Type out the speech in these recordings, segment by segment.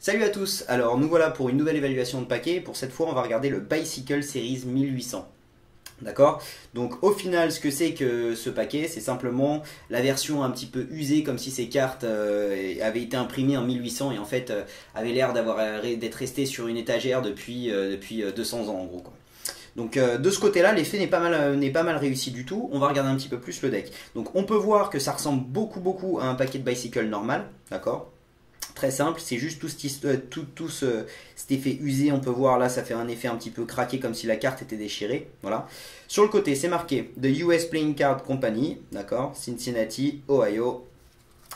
Salut à tous, alors nous voilà pour une nouvelle évaluation de paquet. Pour cette fois on va regarder le Bicycle Series 1800. D'accord. Donc au final ce que c'est que ce paquet, c'est simplement la version un petit peu usée, comme si ces cartes avaient été imprimées en 1800 et en fait avaient l'air d'être restées sur une étagère depuis 200 ans en gros quoi. Donc de ce côté-là, l'effet n'est pas mal réussi du tout. On va regarder un petit peu plus le deck. Donc on peut voir que ça ressemble beaucoup à un paquet de Bicycle normal, d'accord. Très simple, c'est juste cet effet usé, on peut voir là, ça fait un effet un petit peu craqué comme si la carte était déchirée. Voilà. Sur le côté, c'est marqué The US Playing Card Company, d'accord, Cincinnati, Ohio.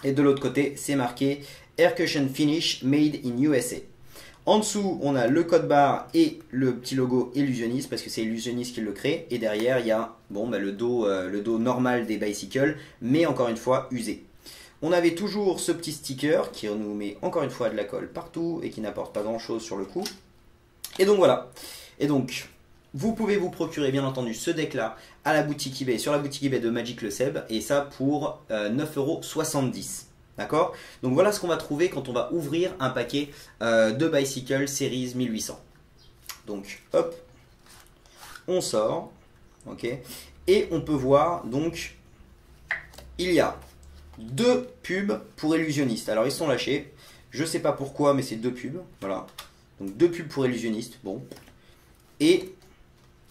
Et de l'autre côté, c'est marqué Air Cushion Finish Made in USA. En dessous, on a le code barre et le petit logo Illusionist, parce que c'est Illusionist qui le crée. Et derrière, il y a le dos normal des Bicycles, mais encore une fois usé. On avait toujours ce petit sticker qui nous met encore une fois de la colle partout et qui n'apporte pas grand chose sur le coup. Et donc voilà. Et donc, vous pouvez vous procurer bien entendu ce deck là à la boutique eBay, sur la boutique eBay de Magic Le Seb, et ça pour 9,70 €. D'accord. Donc voilà ce qu'on va trouver quand on va ouvrir un paquet de Bicycle Series 1800. Donc hop, on sort. Ok. Et on peut voir donc, il y a deux pubs pour Illusionniste. Alors ils sont lâchés, je sais pas pourquoi, mais c'est deux pubs. Voilà, donc deux pubs pour Illusionniste. Bon, et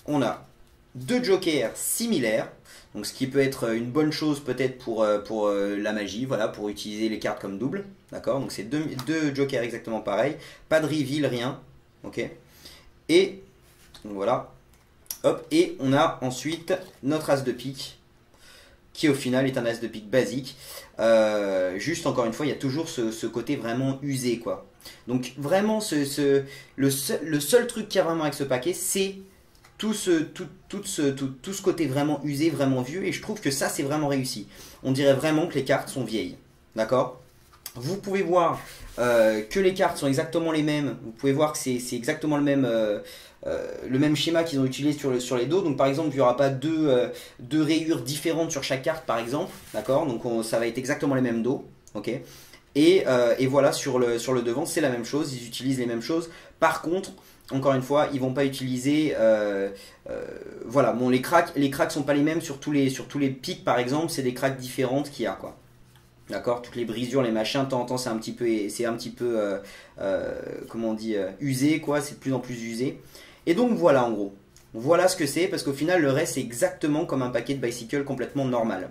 on a deux jokers similaires. Donc ce qui peut être une bonne chose peut-être pour la magie, voilà, pour utiliser les cartes comme double. D'accord, donc c'est deux jokers exactement pareil. Pas de reveal, rien. Ok. Et donc voilà. Hop, et on a ensuite notre as de pique, qui au final est un as de pique basique. Juste encore une fois, il y a toujours ce côté vraiment usé quoi. Donc vraiment le seul truc qu'il y a vraiment avec ce paquet, c'est tout ce côté vraiment usé, vraiment vieux, et je trouve que ça c'est vraiment réussi. On dirait vraiment que les cartes sont vieilles. D'accord. Vous pouvez voir que les cartes sont exactement les mêmes. Vous pouvez voir que c'est exactement le même schéma qu'ils ont utilisé sur les dos. Donc par exemple, il n'y aura pas deux rayures différentes sur chaque carte par exemple. D'accord. Donc ça va être exactement les mêmes dos. Ok. Et voilà, sur le devant, c'est la même chose. Ils utilisent les mêmes choses. Par contre, encore une fois, ils vont pas utiliser. Voilà, bon, les cracks sont pas les mêmes sur tous les pics par exemple. C'est des cracks différentes qu'il y a quoi. D'accord, toutes les brisures, les machins, de temps en temps c'est un petit peu comment on dit, usé quoi, c'est de plus en plus usé. Et donc voilà en gros, voilà ce que c'est, parce qu'au final le reste c'est exactement comme un paquet de Bicycle complètement normal.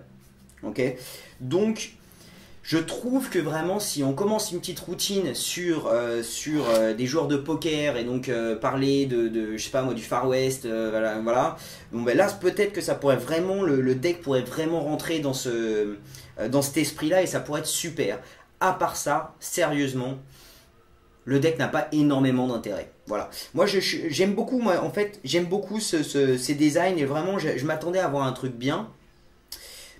Ok, donc je trouve que vraiment si on commence une petite routine sur des joueurs de poker et donc parler je sais pas moi, du Far West, voilà. Bon, ben là peut-être que ça pourrait vraiment, le deck pourrait vraiment rentrer dans cet esprit là et ça pourrait être super. À part ça, sérieusement, le deck n'a pas énormément d'intérêt. Voilà. Moi j'aime beaucoup, en fait j'aime beaucoup ces designs, et vraiment je m'attendais à avoir un truc bien.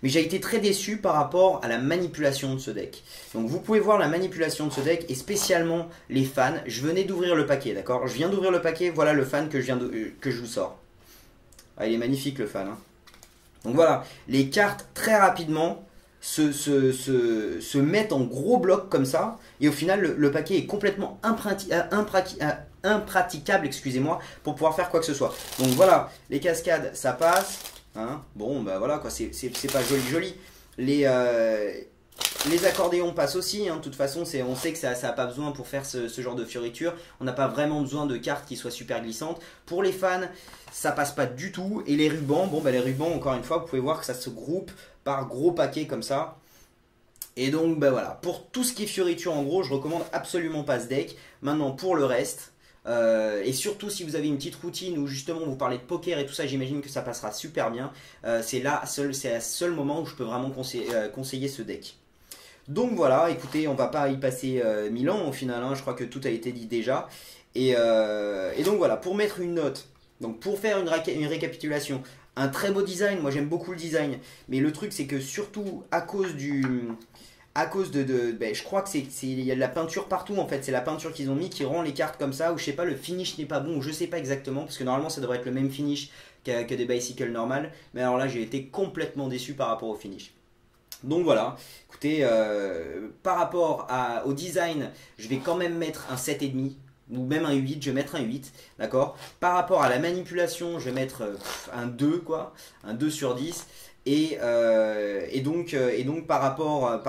Mais j'ai été très déçu par rapport à la manipulation de ce deck. Donc vous pouvez voir la manipulation de ce deck, et spécialement les fans. Je venais d'ouvrir le paquet, d'accord. Je viens d'ouvrir le paquet, voilà le fan que je vous sors. Ah, il est magnifique le fan. Hein. Donc voilà, les cartes très rapidement se mettent en gros blocs comme ça. Et au final, le paquet est complètement impraticable, excusez-moi, pour pouvoir faire quoi que ce soit. Donc voilà, les cascades, ça passe. Hein, bon, bah voilà quoi, c'est pas joli. Les accordéons passent aussi, hein, de toute façon, on sait que ça n'a pas besoin pour faire ce genre de fioriture. On n'a pas vraiment besoin de cartes qui soient super glissantes. Pour les fans, ça passe pas du tout. Et les rubans, bon, bah les rubans, encore une fois, vous pouvez voir que ça se groupe par gros paquets comme ça. Et donc, bah voilà, pour tout ce qui est fioriture, en gros, je recommande absolument pas ce deck. Maintenant, pour le reste. Et surtout si vous avez une petite routine où justement vous parlez de poker et tout ça, j'imagine que ça passera super bien. C'est le seul moment où je peux vraiment conseiller ce deck. Donc voilà, écoutez, on va pas y passer 1000 ans au final, hein, je crois que tout a été dit déjà. Et donc voilà, pour mettre une note, donc pour faire une récapitulation, un très beau design, moi j'aime beaucoup le design, mais le truc c'est que surtout à cause ben, je crois que il y a de la peinture partout en fait, c'est la peinture qu'ils ont mis qui rend les cartes comme ça, ou je sais pas, le finish n'est pas bon, ou je sais pas exactement, parce que normalement ça devrait être le même finish que des Bicycle normales, mais alors là j'ai été complètement déçu par rapport au finish. Donc voilà, écoutez, par rapport au design, je vais quand même mettre un 7,5 ou même un 8, je vais mettre un 8, d'accord. Par rapport à la manipulation, je vais mettre un 2, quoi, un 2 sur 10. Et donc par rapport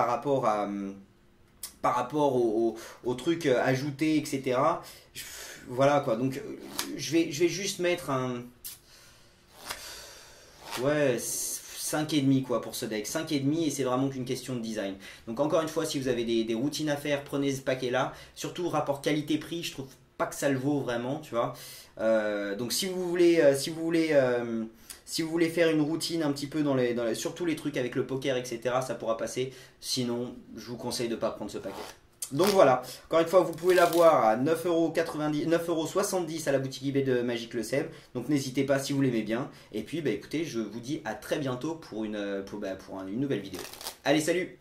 au truc ajouté, etc. Voilà quoi, donc je vais juste mettre un. Ouais, 5,5 quoi pour ce deck. 5,5 et c'est vraiment qu'une question de design. Donc encore une fois, si vous avez des routines à faire, prenez ce paquet là. Surtout rapport qualité-prix, je trouve pas que ça le vaut vraiment, tu vois. Donc si vous voulez faire une routine un petit peu surtout les trucs avec le poker, etc., ça pourra passer. Sinon, je vous conseille de ne pas prendre ce paquet. Donc voilà, encore une fois, vous pouvez l'avoir à 9,90 9,70 € à la boutique eBay de Magic Le Seb. Donc n'hésitez pas si vous l'aimez bien. Et puis, écoutez, je vous dis à très bientôt pour une nouvelle vidéo. Allez, salut!